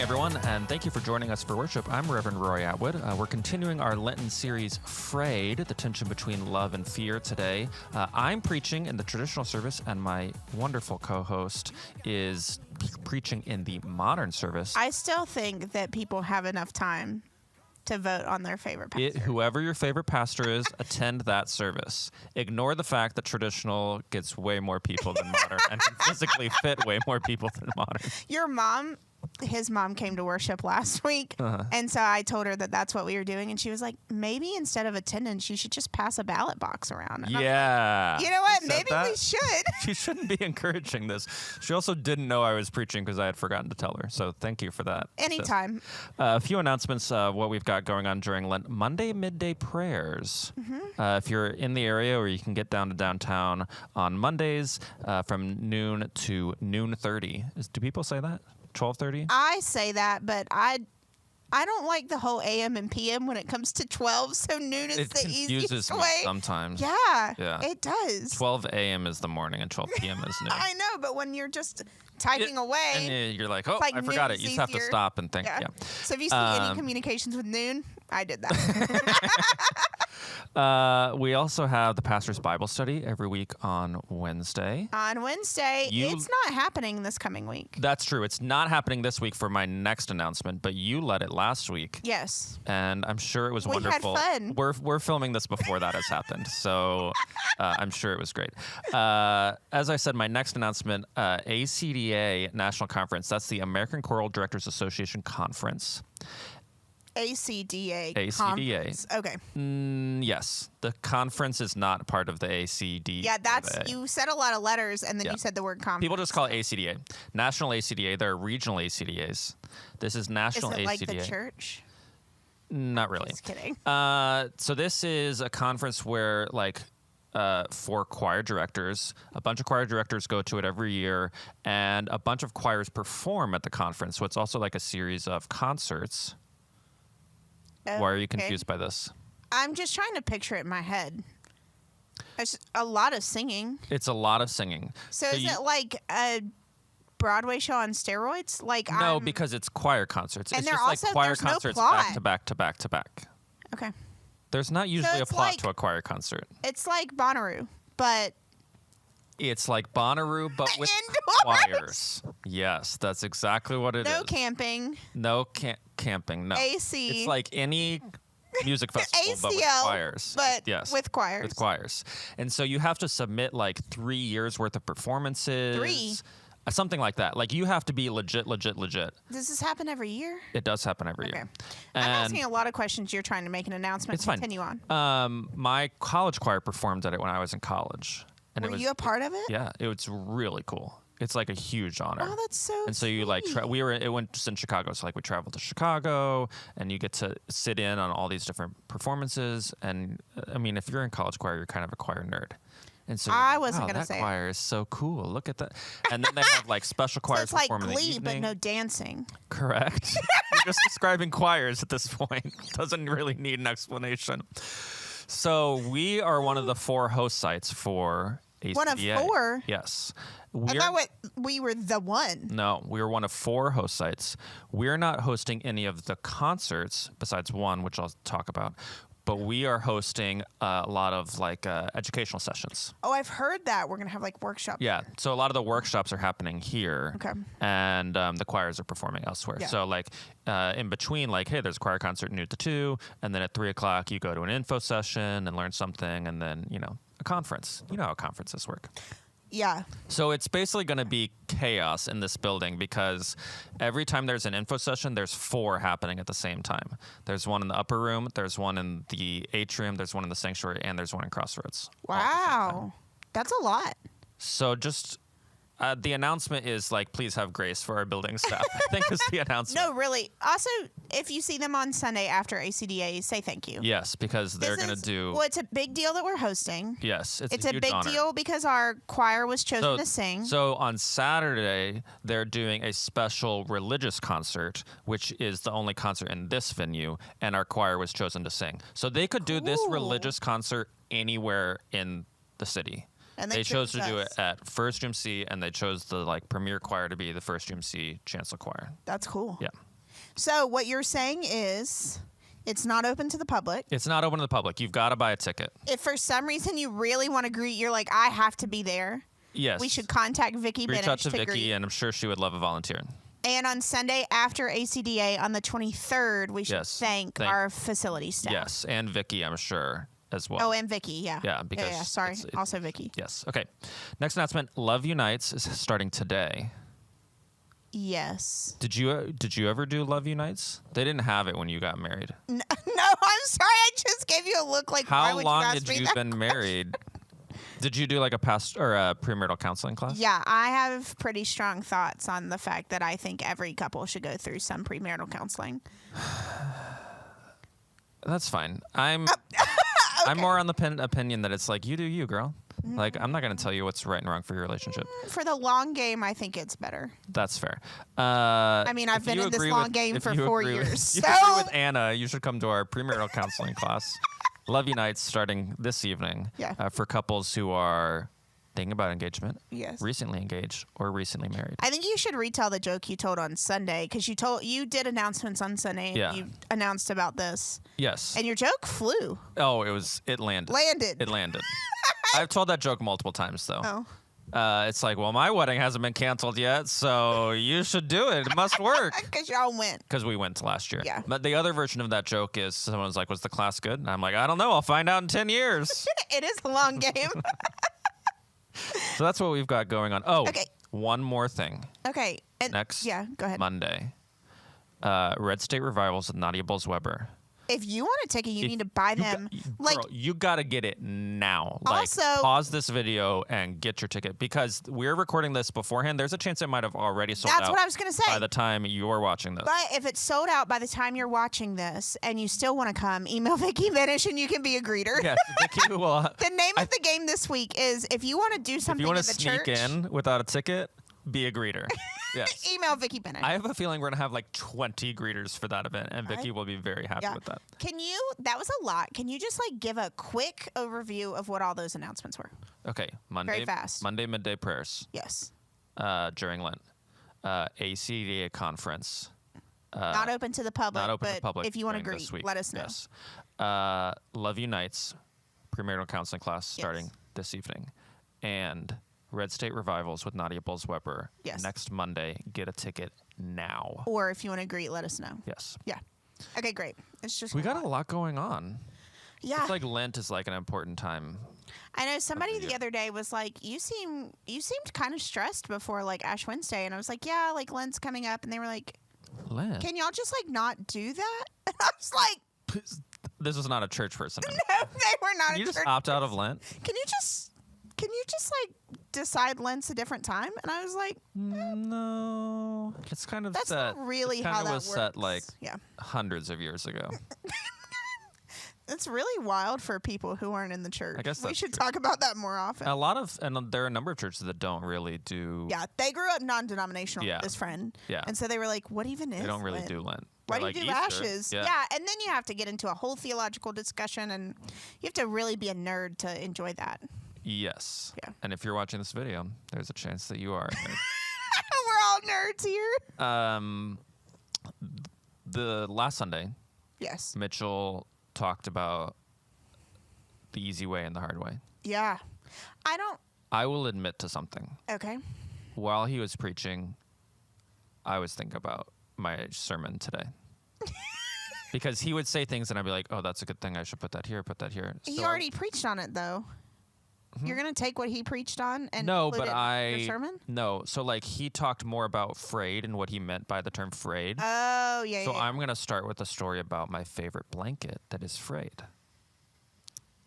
everyone, and thank you for joining us for worship. I'm Reverend Roy Atwood. We're continuing our Lenten series, Frayed, the tension between love and fear today. I'm preaching in the traditional service, and my wonderful co-host is preaching in the modern service. I still think that people have enough time to vote on their favorite pastor. Whoever your favorite pastor is, attend that service. Ignore the fact that traditional gets way more people than modern and can physically fit way more people than modern. His mom came to worship last week, and so I told her that that's what we were doing, and she was like, maybe instead of attendance, you should just pass a ballot box around. And yeah. like, you know what? Maybe we should. She shouldn't be encouraging this. She also didn't know I was preaching because I had forgotten to tell her, so thank you for that. Anytime. A few announcements of what we've got going on during Lent. Monday midday prayers. If you're in the area, or you can get down to downtown on Mondays from noon to noon 30. Do people say that? 12:30? I say that, but I don't like the whole AM and PM when it comes to 12, so noon is the easiest way. It confuses me sometimes. Yeah, it does. 12 a.m. is the morning and 12 p.m. is noon. I know, but when you're just typing away. And you're like, I forgot it. You just have to stop and think. Yeah. So if you see any communications with noon, I did that. We also have the Pastor's Bible Study every week on Wednesday. On Wednesday. It's not happening this coming week. That's true. It's not happening this week for my next announcement, but you led it last week. Yes. And I'm sure it was wonderful. We had fun. We're filming this before that has happened, so I'm sure it was great. As I said, my next announcement, ACDA National Conference. That's the American Choral Directors Association Conference. ACDA. Conference. Okay. Yes. The conference is not part of the ACD. Yeah, you said a lot of letters, and then you said the word conference. People just call it ACDA. National ACDA. There are regional ACDAs. This is national ACDA. Is it like the church? Not really. Just kidding. So this is a conference where, for choir directors, a bunch of choir directors go to it every year, and a bunch of choirs perform at the conference. So it's also like a series of concerts. Why are you confused by this? I'm just trying to picture it in my head. It's a lot of singing. It's a lot of singing. So is it like a Broadway show on steroids? No, because it's choir concerts. And it's just like choir concerts back to back to back to back. Okay. There's not usually a plot to a choir concert. It's like Bonnaroo, but... It's like Bonnaroo, but with choirs. Yes, that's exactly what it is. No camping. No camping, no. AC. It's like any music festival, ACL, but with choirs. But yes, with choirs. With choirs. And so you have to submit 3 years worth of performances. 3? Something like that. You have to be legit. Does this happen every year? It does happen every year. I'm asking a lot of questions. You're trying to make an announcement. It's Continue fine. on. My college choir performed at it when I was in college. And Were you a part of it? Yeah, it was really cool. It's like a huge honor. Oh, that's so And so you it went just in Chicago. So we traveled to Chicago, and you get to sit in on all these different performances. And I mean, if you're in college choir, you're kind of a choir nerd. And so I wasn't going to that say choir is so cool. Look at that. And then they have special choirs so it's perform like in the Glee, evening. but no dancing. Correct. You're just describing choirs at this point. Doesn't really need an explanation. So we are one of the 4 host sites for ACDA. One of 4? Yes. I thought we were the one. No, we are one of 4 host sites. We're not hosting any of the concerts, besides one, which I'll talk about. But we are hosting a lot of educational sessions. Oh, I've heard that. We're going to have workshops. Yeah. So a lot of the workshops are happening here. Okay. And the choirs are performing elsewhere. Yeah. So in between, hey, there's a choir concert noon to 2. And then at 3 o'clock, you go to an info session and learn something. And then, a conference. You know how conferences work. Yeah. So it's basically going to be chaos in this building because every time there's an info session, there's 4 happening at the same time. There's one in the upper room, there's one in the atrium, there's one in the sanctuary, and there's one in Crossroads. Wow. That's a lot. So just the announcement is please have grace for our building staff, I think is the announcement. No, really. Also, if you see them on Sunday after ACDA, say thank you. Yes, because they're going to do... Well, it's a big deal that we're hosting. Yes, it's a a huge big honor. deal because our choir was chosen to sing. So on Saturday, they're doing a special religious concert, which is the only concert in this venue, and our choir was chosen to sing. So they could do this religious concert anywhere in the city. And they chose to do it at First Gym C, and they chose the premier choir to be the First Gym C Chancellor Choir. That's cool. Yeah. So what you're saying is it's not open to the public. It's not open to the public. You've got to buy a ticket. If for some reason you really want to greet, you're like, I have to be there. Yes. We should contact Vicky Benish Reach out to Vicky, greet. and I'm sure she would love a volunteer. And on Sunday after ACDA on the 23rd, we should thank our facility staff. Yes, and Vicky, I'm sure, as well. Oh, and Vicky, yeah. Yeah, because sorry. Also Vicky. Yes. Okay. Next announcement, Love Unites is starting today. Yes. Did you ever do Love Unites? They didn't have it when you got married. No, I'm sorry. I just gave you a look like, why How would long you ask had me you that? been married? Did you do like a premarital counseling class? Yeah, I have pretty strong thoughts on the fact that I think every couple should go through some premarital counseling. That's fine. I'm more on the opinion that it's like, you do you, girl. Like, I'm not going to tell you what's right and wrong for your relationship. For the long game, I think it's better. That's fair. I mean, I've been in this long game for 4 years. If you agree with Anna, you should come to our premarital counseling class. Love Unites starting this evening for couples who are thinking about engagement, recently engaged, or recently married. I think you should retell the joke you told on Sunday, because you did announcements on Sunday. Yeah. And you announced about this. Yes. And your joke flew. Oh, it landed. It landed. I've told that joke multiple times, though. Oh. It's like, well, my wedding hasn't been canceled yet, so you should do it. It must work. Because y'all went. Because we went last year. Yeah. But the other version of that joke is someone's like, was the class good? And I'm like, I don't know. I'll find out in 10 years. It is a long game. So that's what we've got going on. Oh, okay. One more thing. Okay. And Next go ahead. Monday, Red State Revivals with Nadia Bowles-Weber. If you want a ticket, you need to buy them. Girl, you got to get it now. Like, also, pause this video and get your ticket, because we're recording this beforehand. There's a chance it might have already sold out. That's what I was going to say. By the time you're watching this. But if it's sold out by the time you're watching this and you still want to come, email Vicky Benish and you can be a greeter. Yes, Vicky will. The name of the game this week is, if you want to do something if you want in to the sneak church, in without a ticket, be a greeter. Yes. Email Vicky Benish. I have a feeling we're going to have like 20 greeters for that event, and Vicky will be very happy with that. That was a lot. Can you just like give a quick overview of what all those announcements were? Okay. Monday. Very fast. Monday midday prayers. Yes. During Lent. ACDA conference. Not open to the public. Not open to the public. If you want to greet, let us know. Yes. Love Unites premarital counseling class starting this evening. And Red State Revivals with Nadia Bowles-Weber next Monday. Get a ticket now. Or if you want to greet, let us know. Yes. Yeah. Okay, great. It's just we got a lot going on. Yeah. It's like Lent is like an important time. I know somebody the other day was like, you seemed kind of stressed before like Ash Wednesday, and I was like, yeah, like Lent's coming up, and they were like, Lent? Can y'all just like not do that? And I was like, this was not a church person. No, they were not. Can you just opt out of Lent? Can you just like decide Lent's a different time? And I was like, no, it's kind of that's set. Not really it's how that was works. Set like hundreds of years ago. It's really wild for people who aren't in the church. I guess we should talk about that more often. And there are a number of churches that don't really do. Yeah, they grew up non-denominational. This friend. Yeah. And so they were like, "What even is?" They don't really Lent? do Lent. Why They're do you like do Easter. ashes? Yeah, and then you have to get into a whole theological discussion, and you have to really be a nerd to enjoy that. Yes. Yeah. And if you're watching this video, there's a chance that you are. We're all nerds here. The last Sunday, yes, Mitchell talked about the easy way and the hard way. Yeah. I will admit to something. Okay. While he was preaching, I was thinking about my sermon today. Because he would say things and I'd be like, oh, that's a good thing. I should put that here, put that here. He already preached on it, though. Mm-hmm. You're going to take what he preached on and include it in your sermon? No. So, like, he talked more about frayed and what he meant by the term frayed. Oh, yeah, So I'm going to start with a story about my favorite blanket that is frayed.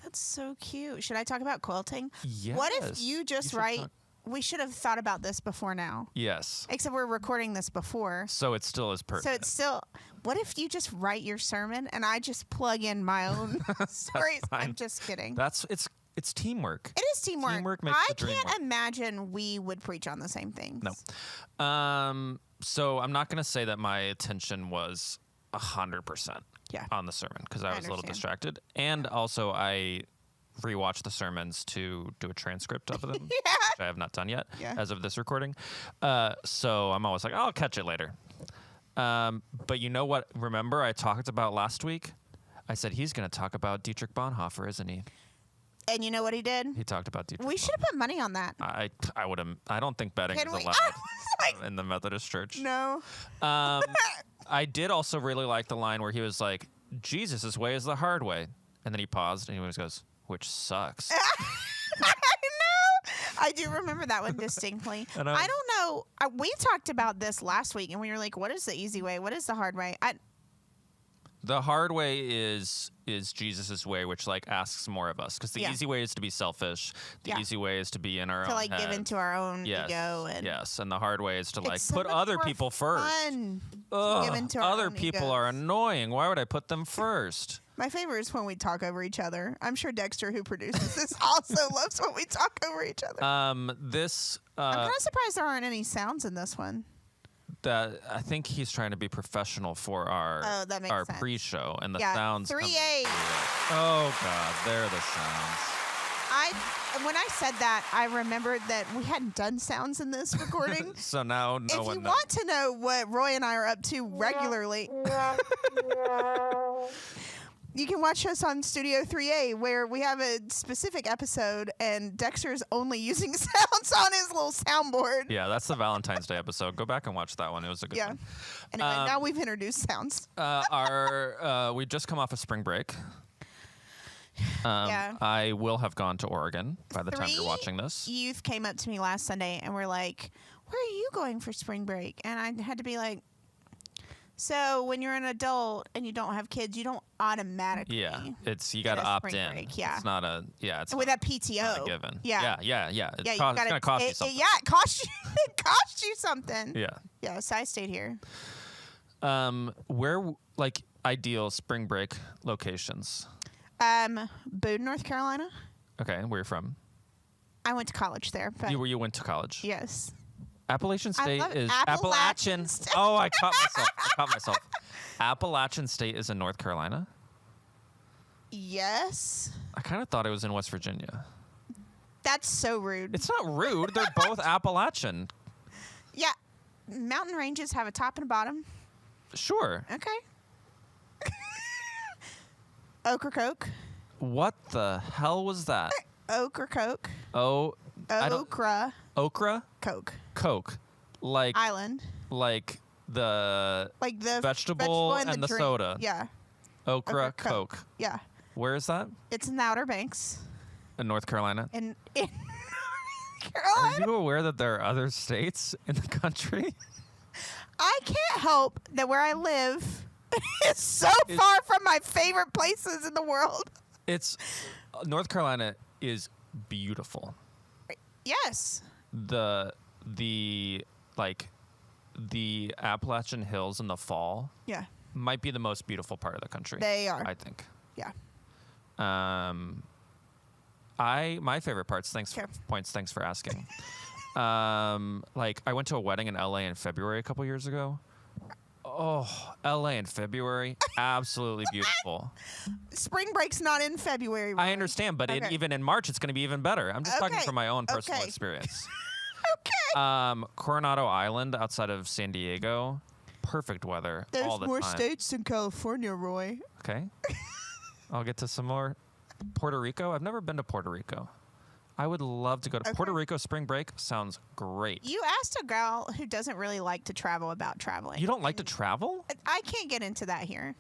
That's so cute. Should I talk about quilting? Yes. What if you just write... We should have thought about this before now. Yes. Except we're recording this before. So it still is perfect. So it's still... What if you just write your sermon and I just plug in my own stories? I'm just kidding. It's teamwork. It is teamwork. Teamwork makes the dream work. I can't imagine we would preach on the same things. No. So I'm not going to say that my attention was 100% on the sermon because I was a little distracted. And also I rewatched the sermons to do a transcript of them, which I have not done yet as of this recording. So I'm always like, I'll catch it later. But you know what? Remember I talked about last week? I said he's going to talk about Dietrich Bonhoeffer, isn't he? And you know what he did? He talked about Dietrich. We should have put money on that. I would have. I don't think betting Can is we? allowed I was like, in the Methodist Church. no. I did also really like the line where he was like, "Jesus' way is the hard way," and then he paused and he always goes, "Which sucks." I know. I do remember that one distinctly. And I don't know. We talked about this last week, and we were like, "What is the easy way? What is the hard way?" The hard way is Jesus' way, which like asks more of us. Because the easy way is to be selfish. The easy way is to be in our own like head. give into our own ego. And yes, and the hard way is to like it's so put much other more people first. fun to Ugh, give into our other own people egos. are annoying. Why would I put them first? My favorite is when we talk over each other. I'm sure Dexter, who produces this, also loves when we talk over each other. I'm kind of surprised there aren't any sounds in this one. that I think he's trying to be professional for our that makes our sense. pre-show, and the Yeah, sounds. 3A. Oh God, there are the sounds. When I said that, I remembered that we hadn't done sounds in this recording. So now no If one you knows. want to know what Roy and I are up to regularly, you can watch us on Studio 3A, where we have a specific episode, and Dexter's only using sounds on his little soundboard. Yeah, that's the Valentine's Day episode. Go back and watch that one. It was a good Yeah. one. Anyway, now we've introduced sounds. We just come off a spring break. Yeah. I will have gone to Oregon by the time you're 3 watching this. Youth came up to me last Sunday and were like, "Where are you going for spring break?" And I had to be like, "So when you're an adult and you don't have kids, you don't automatically Yeah, it's you got to a opt spring in. break, yeah. It's not a it's with not that PTO a given. Yeah, yeah. you It's gotta- going to cost you something. Yeah, it cost you. It cost you something. Yeah. Yeah. So I stayed here. Where like ideal spring break locations? Boone, North Carolina. Okay, where you're from? I went to college there. But You went to college. yes. Appalachian State love is Appalachian State. Oh, I caught myself. Appalachian State is in North Carolina. Yes. I kind of thought it was in West Virginia. That's so rude. It's not rude. They're both Appalachian. Yeah. Mountain ranges have a top and a bottom. Sure. Okay. Oak or Coke? What the hell was that? Oak or Coke? Oh, I don't- Okra. okra, Coke. Coke, like Island. the Like the vegetable and and the drink. soda. Yeah. okra, Okra, Coke. Yeah. Where is that? It's in the Outer Banks. In North Carolina. In Are Carolina. you aware that there are other states in the country? I can't help that where I live is so far from my favorite places in the world. It's North Carolina is beautiful. Yes. The Appalachian Hills in the fall Yeah. might be the most beautiful part of the country. They are. I think. Yeah. My favorite parts. Thanks for asking. I went to a wedding in LA in February a couple years ago. Oh, LA in February, absolutely beautiful. Spring break's not in February. I Ryan. understand, but Okay. even in March, it's going to be even better. I'm just talking Okay. from my own personal Okay. experience. Okay. Coronado Island outside of San Diego, perfect weather There's all the more time. states than California, Roy. Okay. I'll get to some more. Puerto Rico. I've never been to Puerto Rico. I would love to go to Puerto Rico spring break. Sounds great. You asked a girl who doesn't really like to travel about traveling. You don't like to travel? I can't get into that here.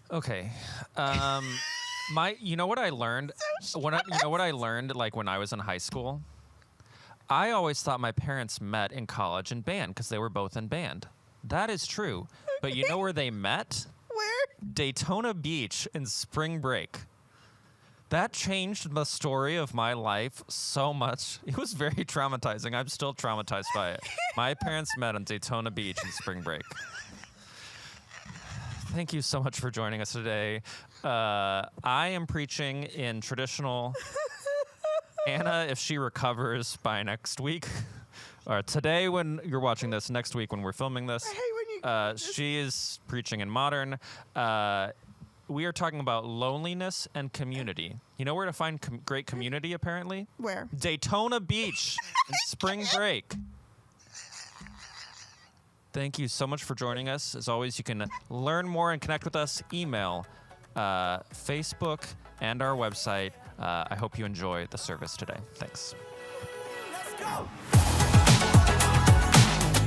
Okay. You know what I learned? You know what I learned like when I was in high school? I always thought my parents met in college in band because they were both in band. That is true. But you know where they met? Where? Daytona Beach in spring break. That changed the story of my life so much. It was very traumatizing. I'm still traumatized by it. My parents met on Daytona Beach in spring break. Thank you so much for joining us today. I am preaching in traditional Anna, if she recovers by next week, or today when you're watching this, next week when we're filming this, I hate when you she is preaching in modern. We are talking about loneliness and community. You know where to find great community, apparently? Where? Daytona Beach in spring break. Thank you so much for joining us. As always, you can learn more and connect with us. Email, Facebook, and our website. I hope you enjoy the service today. Thanks. Let's go!